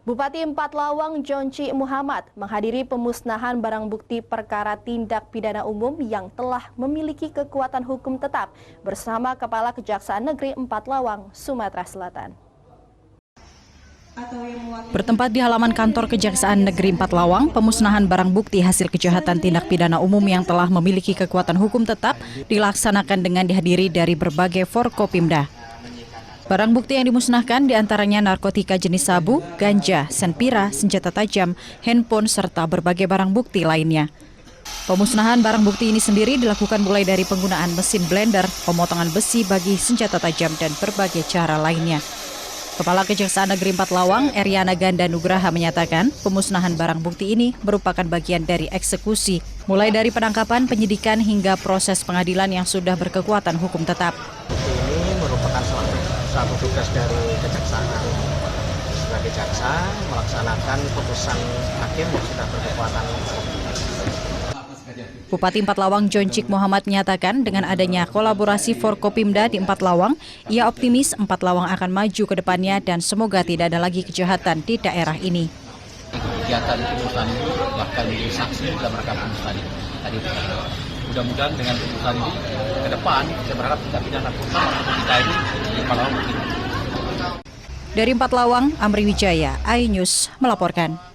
Bupati Empat Lawang Jonci Muhammad menghadiri pemusnahan barang bukti perkara tindak pidana umum yang telah memiliki kekuatan hukum tetap bersama Kepala Kejaksaan Negeri Empat Lawang, Sumatera Selatan. Bertempat di halaman kantor Kejaksaan Negeri Empat Lawang, pemusnahan barang bukti hasil kejahatan tindak pidana umum yang telah memiliki kekuatan hukum tetap dilaksanakan dengan dihadiri dari berbagai Forkopimda. Barang bukti yang dimusnahkan diantaranya narkotika jenis sabu, ganja, senpira, senjata tajam, handphone, serta berbagai barang bukti lainnya. Pemusnahan barang bukti ini sendiri dilakukan mulai dari penggunaan mesin blender, pemotongan besi bagi senjata tajam, dan berbagai cara lainnya. Kepala Kejaksaan Negeri Empat Lawang, Eriana Ganda Nugraha menyatakan pemusnahan barang bukti ini merupakan bagian dari eksekusi, mulai dari penangkapan, penyidikan, hingga proses pengadilan yang sudah berkekuatan hukum tetap. Ini merupakan suatu tugas dari kejaksaan. Sebagai jaksa, melaksanakan putusan hakim yang sudah berkekuatan hukum. Bupati Empat Lawang Jonci Muhammad menyatakan dengan adanya kolaborasi Forkopimda di Empat Lawang, ia optimis Empat Lawang akan maju ke depannya dan semoga tidak ada lagi kejahatan di daerah ini. Kegiatan pemusnahan itu bahkan menjadi saksi dalam rangka pemusnahan ini. Tadi mudah-mudahan dengan pemusnahan ini ke depan saya berharap tindak pidana narkoba kita ini di Empat Lawang. Dari Empat Lawang, Amri Wijaya, iNews melaporkan.